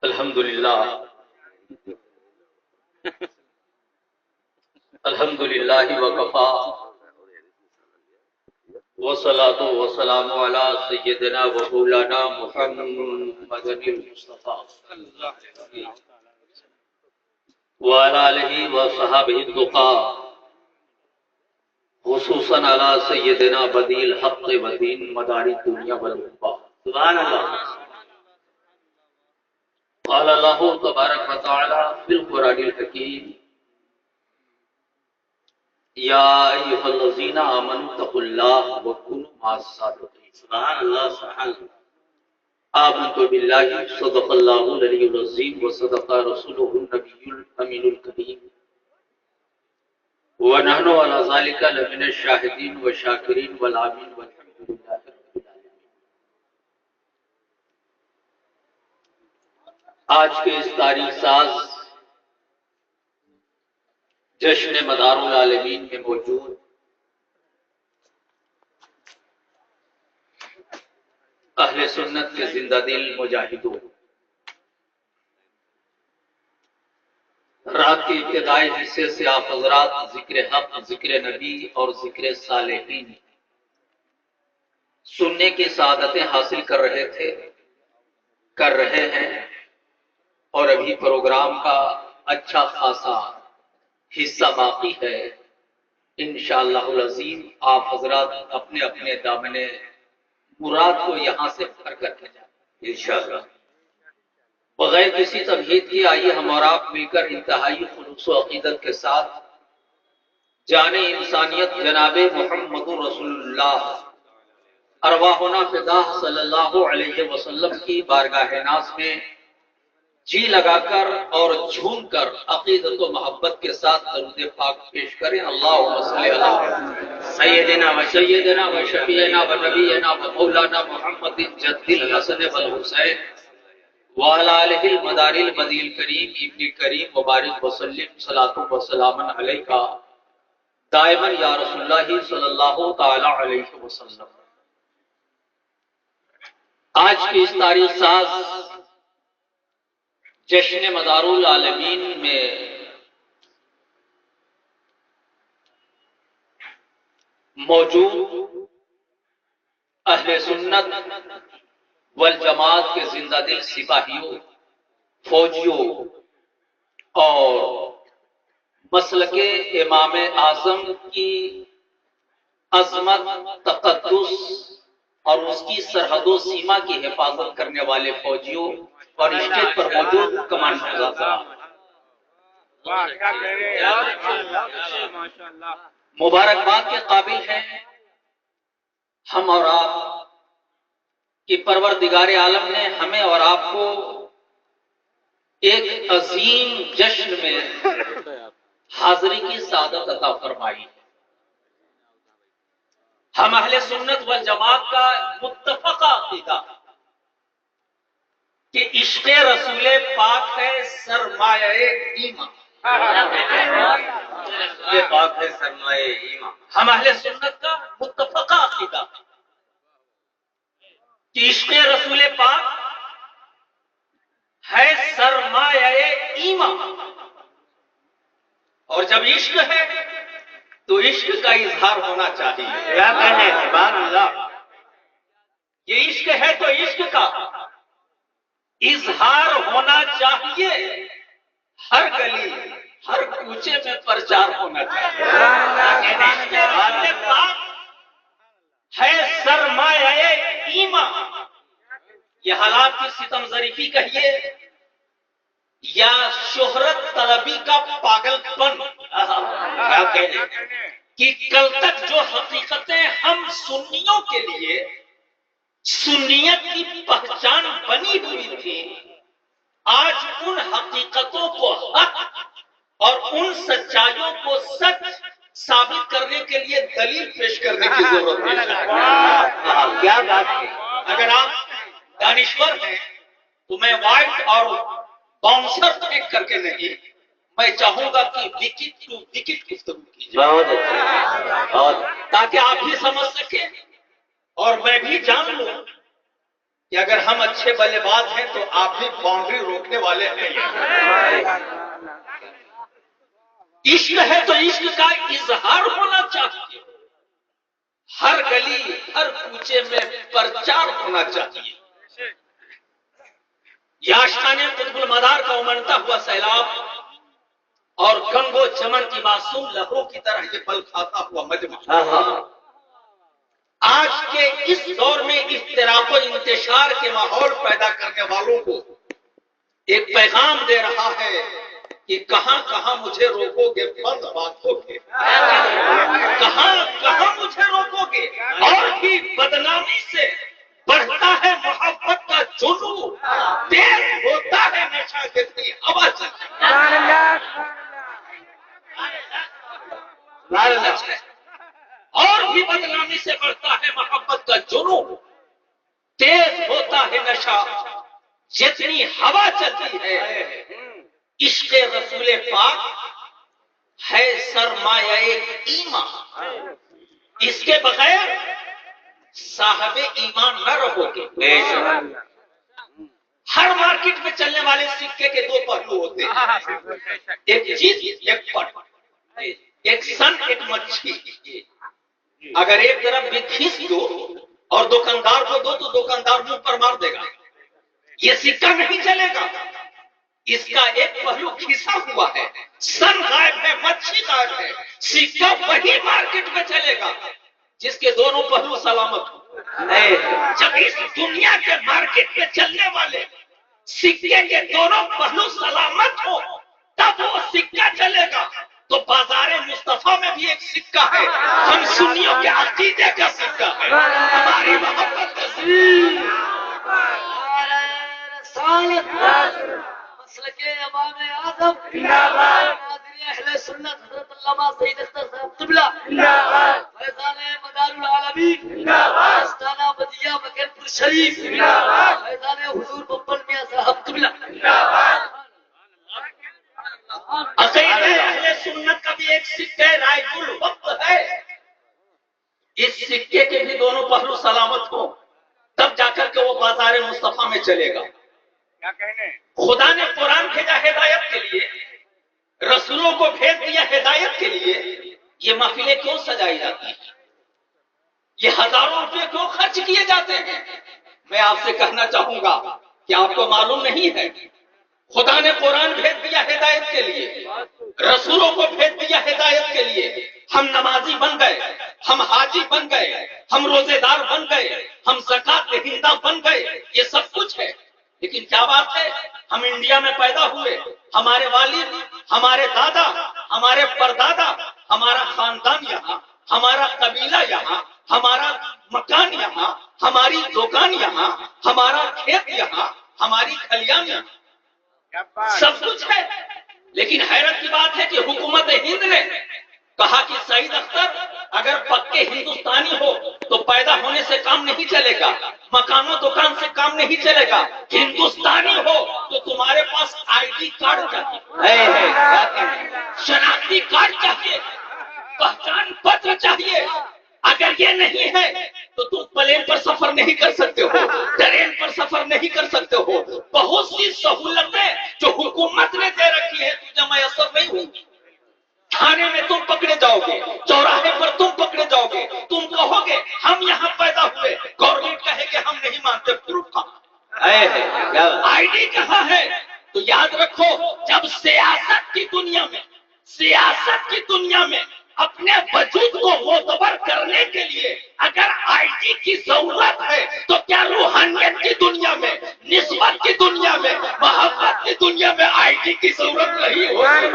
الحمدللہ الحمدللہ وکفا والصلاة والسلام علی سیدنا و مولانا محمد المصطفیٰ وعلی آلہ وصحابہ التقیٰ خصوصاً علی سیدنا بدیع الحق ودین مداری دنیا والعقبہ سبحان اللہ. قال اللہ تبارک و تعالی فی القرآن الحکیم یا ایھا الذین آمنوا اتقوا اللہ وکونوا مع الصادقین. سبحان اللہ سبحان اللہ. آمنت باللہ صدق اللہ العلی العظیم وصدق رسولہ النبی الامین الکریم ونحن على ذلك لمن الشاهدين والشاكرين والعاملين والحمد لله رب العالمين. آج کے اس تاریخ ساز جشن مدار العالمین میں موجود اہل سنت کے زندہ دل مجاہدوں، رات کے ابتدائی حصے سے آپ حضرات ذکر حق، ذکر نبی اور ذکر صالحین سننے کی سعادتیں حاصل کر رہے تھے، کر رہے ہیں، اور ابھی پروگرام کا اچھا خاصا حصہ باقی ہے. انشاءاللہ العظیم آپ حضرات اپنے اپنے دامن مراد کو یہاں سے بھر کر کے جائیں انشاءاللہ. بغیر کسی تمہید کی آئیے ہم اور آپ مل کر انتہائی خلوص و عقیدت کے ساتھ جان انسانیت جناب محمد رسول اللہ ارواحنا فداہ صلی اللہ علیہ وسلم کی بارگاہ ناز میں جی لگا کر اور جھوم کر عقیدت و محبت کے ساتھ درود پاک پیش کریں. اللہم صلی اللہ سیدنا و شفیعنا و نبینا و مولانا محمد جد الحسن والحسین وعلى آلہ المدار البدیع الکریم ابن کریم مبارک وسلم صلاۃ و سلام علیک دائما یا رسول اللہ صلی اللہ تعالی علیہ وسلم. آج کی اس تاریخ ساز جشن مدار العالمین میں موجود اہل سنت والجماعت کے زندہ دل سپاہیوں، فوجیوں اور مسلک امام اعظم کی عظمت، تقدس اور اس کی سرحد و سیما کی حفاظت کرنے والے فوجیوں اور اسٹیج پر موجود کمانڈر مبارکباد کے قابل ہیں. ہم اور آپ کہ پروردگار عالم نے ہمیں اور آپ کو ایک عظیم جشن میں حاضری کی سعادت عطا فرمائی ہے. ہم اہل سنت والجماعت کا متفقہ عقیدہ کہ عشق رسول پاک ہے سرمایہ ایمان. پاک ہے سرمایہ ایمان. ہم اہل سنت کا متفقہ عقیدہ کہ عشق رسول پاک ہے سرمایہ ایمان. اور جب عشق ہے تو عشق کا اظہار ہونا چاہیے. کیا کہنے سبحان اللہ. یہ عشق ہے تو عشق کا اظہار ہونا چاہیے. ہر گلی ہر کوچے میں پرچار ہونا چاہیے. پاک ہے سرمایہ ایمان. یہ حالات کی ستم ظریفی کہیے یا شہرت طلبی کا پاگل پن کہ کل تک جو حقیقتیں ہم سنیوں کے لیے سنیت کی پہچان بنی ہوئی تھی، آج ان حقیقتوں کو حق اور ان سچائیوں کو سچ ثابت کرنے کے لیے دلیل پیش کرنے کی ضرورت ہے. کیا بات ہے. اگر آپ دانشور ہیں تو میں وائٹ اور باؤنسر پھینک کر کے نہیں، میں چاہوں گا کہ وکٹ ٹو وکٹ گفتگو کیجیے. بہت اچھا. تاکہ آپ بھی سمجھ سکیں اور میں بھی جان لوں کہ اگر ہم اچھے بلے باز ہیں تو آپ بھی باؤنڈری روکنے والے ہیں. عشق ہے تو عشق کا اظہار ہونا چاہیے، ہر گلی ہر کوچے میں پرچار ہونا چاہیے. یاشتانے قطب المدار کا امنتا ہوا سیلاب اور گنگو چمن کی معصوم لہروں کی طرح یہ پل کھاتا ہوا مجمع آج کے اس دور میں افتراق و انتشار کے ماحول پیدا کرنے والوں کو ایک پیغام دے رہا ہے کہ کہاں کہاں مجھے روکو گے بند باتوں کے، کہاں کہاں مجھے روکو گے. اور بھی بدنامی سے بڑھتا ہے محبت کا جنون، تیز ہوتا ہے نشہ جتنی ہوا سے. اور بھی بدنامی سے بڑھتا ہے محبت کا جنون، تیز ہوتا ہے نشہ جتنی ہوا چلتی ہے. عشق رسول پاک ہے سرمایہ ایمان، اس کے بغیر صاحب ایمان نہ رہو گے. ہر مارکیٹ میں چلنے والے سکے کے دو پہلو ہوتے ہیں، ایک چیز ایک پٹ، ایک سن ایک مچھلی. اگر ایک طرف بھی کھینچ دو اور دکاندار کو دو تو دکاندار منہ پر مار دے گا، یہ سکہ نہیں چلے گا. اس کا ایک پہلو کھسا ہوا ہے، سن غائب ہے مچھلی غائب ہے، سکہ وہی مارکیٹ میں چلے گا جس کے دونوں پہلو سلامت ہو. جب اس دنیا کے مارکیٹ میں چلنے والے سکے کے دونوں پہلو سلامت ہو تب وہ سکہ چلے گا. تو بازار مصطفیٰ میں بھی ایک سکہ ہے، ہم سنیوں کے عقیدے کا سکہ ہے، ہماری محبت کا مسلک امام اعظم ناظرین اہل سنت حضرت علامہ سید اختر صاحب قبلہ فیضان مدار العالمین آستانہ بدیہ مکن پور شریف فیضان حضور ببل میاں صاحب قبلہ. عقیدہ اہل سنت کا بھی ایک سکہ رائج الوقت ہے. اس سکے کے بھی دونوں پہلو سلامت ہو تب جا کر کے وہ بازار مصطفیٰ میں چلے گا. خدا نے قرآن بھیجا ہدایت کے لیے، رسولوں کو بھیج دیا ہدایت کے لیے. یہ محفلیں کیوں سجائی جاتی ہیں؟ یہ ہزاروں روپے کیوں خرچ کیے جاتے ہیں؟ میں آپ سے کہنا چاہوں گا کہ آپ کو معلوم نہیں ہے، خدا نے قرآن بھیج دیا ہدایت کے لیے، رسولوں کو بھیج دیا ہدایت کے لیے. ہم نمازی بن گئے، ہم حاجی بن گئے، ہم روزے دار بن گئے، ہم زکات دہندہ بن گئے، یہ سب کچھ ہے. لیکن کیا بات ہے، ہم انڈیا میں پیدا ہوئے، ہمارے والد، ہمارے دادا، ہمارے پردادا، ہمارا خاندان یہاں، ہمارا قبیلہ یہاں، ہمارا مکان یہاں، ہماری دکان یہاں، ہمارا کھیت یہاں، ہماری کھلیان یہاں، سب کچھ ہے. لیکن حیرت کی بات ہے کہ حکومت ہند نے کہا کہ سعید اختر اگر پکے ہندوستانی ہو تو پیدا ہونے سے کام نہیں چلے گا، مکان و دکان سے کام نہیں چلے گا، ہندوستانی ہو تو تمہارے پاس آئی ڈی کارڈ چاہیے، شناختی کارڈ چاہیے، پہچان پتر چاہیے. اگر یہ نہیں ہے تو تم پلین پر سفر نہیں کر سکتے ہو، ٹرین پر سفر نہیں کر سکتے ہو. بہت سی سہولتیں جو حکومت نے دے رکھی ہے تجھے میسر نہیں ہوں گی. تھانے میں تم پکڑے جاؤ گے، چوراہے پر تم پکڑے جاؤ گے، تم کہو گے ہم یہاں پیدا ہوئے، گورنمنٹ کہے کہ ہم نہیں مانتے پروف کا آئی ڈی کہاں ہے. تو یاد رکھو، جب سیاست کی دنیا میں اپنے وجود کو معتبر کرنے کے لیے اگر آئی ڈی کی ضرورت ہے تو کیا روحانیت کی دنیا میں، نسبت کی دنیا میں، محبت کی دنیا میں آئی ڈی کی ضرورت نہیں ہوگی؟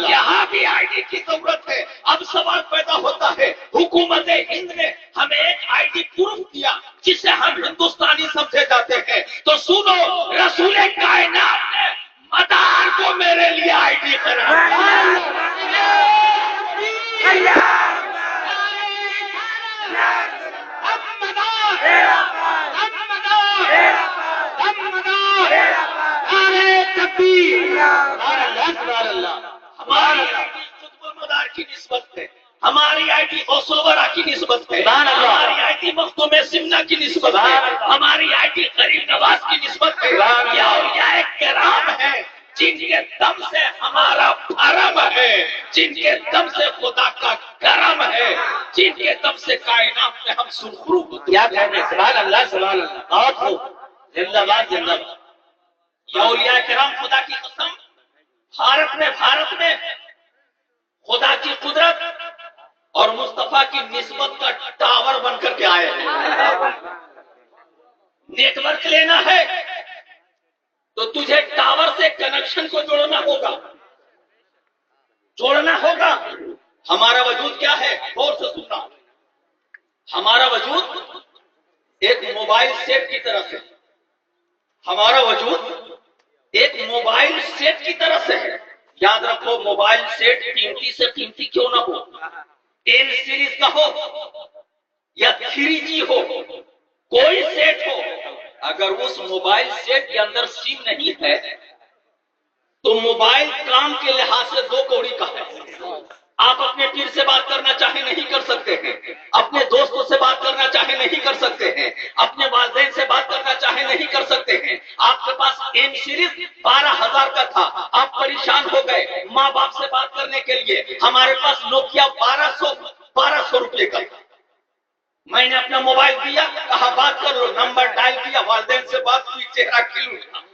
یہاں بھی آئی ڈی کی ضرورت ہے. اب سوال پیدا ہوتا ہے، حکومت ہند نے ہمیں ایک آئی ڈی پروف دیا جسے ہم ہندوستانی سمجھے جاتے ہیں، تو سنو، رسول کائنات نے مدار کو میرے لیے آئی ڈی قرار ہماری آئی ڈی قطب المدار کی نسبت ہے، ہماری آئی ڈی غوث الورا کی نسبت ہے، ہماری آئی تمہیں سمنا کی نسبت ہے، ہماری آئی ٹی غریب نواز کی نسبت ہے، یہ اولیاء کرام ہے جن کے دم سے ہمارا بھرم ہے، جن کے دم سے خدا کا کرم ہے، جن کے دم سے کائنات میں ہم سرخرو ہوتے ہیں۔ کیا کہتے ہیں؟ سبحان اللہ سبحان اللہ، بہت خوب، زندہ باد زندہ باد۔ یہ اولیاء کرام خدا کی قسم بھارت میں خدا کی قدرت اور مصطفیٰ کی نسبت کا ٹاور بن کر کے آئے ہیں۔ نیٹ ورک لینا ہے تو تجھے ٹاور سے کنیکشن کو جوڑنا ہوگا۔ ہمارا وجود کیا ہے؟ غور سے سننا، ہمارا وجود ایک موبائل سیٹ کی طرح سے، ہمارا وجود ایک موبائل سیٹ کی طرح سے ہے۔ یاد رکھو، موبائل سیٹ قیمتی سے قیمتی کیوں نہ ہو، 10 سیریز کا ہو یا 3G ہو، کوئی سیٹ ہو، اگر اس موبائل سیٹ کے اندر سم نہیں ہے تو موبائل کام کے لحاظ سے 2 کوڑی کا ہے۔ آپ اپنے پیر سے بات کرنا چاہے نہیں کر سکتے ہیں، اپنے دوستوں سے بات کرنا چاہے نہیں کر سکتے ہیں، اپنے والدین سے بات کرنا چاہے نہیں کر سکتے ہیں۔ آپ کے پاس M سیریز 12,000 کا تھا، آپ پریشان ہو گئے ماں باپ سے بات کرنے کے لیے، ہمارے پاس نوکیا 1200 روپے کا تھا۔ میں نے اپنا موبائل دیا، کہا بات کر لو، نمبر ڈائل کیا، والدین سے بات کی، چہرہ کھل اٹھا۔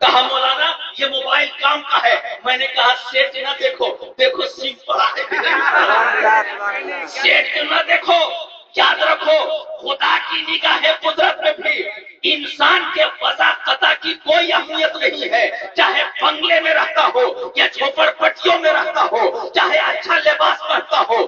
کہا مولانا یہ موبائل کام کا ہے، میں نے کہا سیٹ نہ دیکھو سیم پڑا ہے، سیٹ نہ دیکھو۔ یاد رکھو، خدا کی نگاہ قدرت میں بھی انسان کے وضاقتہ کی کوئی اہمیت نہیں ہے، چاہے بنگلے میں رہتا ہو یا جھوپڑ پٹیوں میں رہتا ہو، چاہے اچھا لباس پہنتا ہو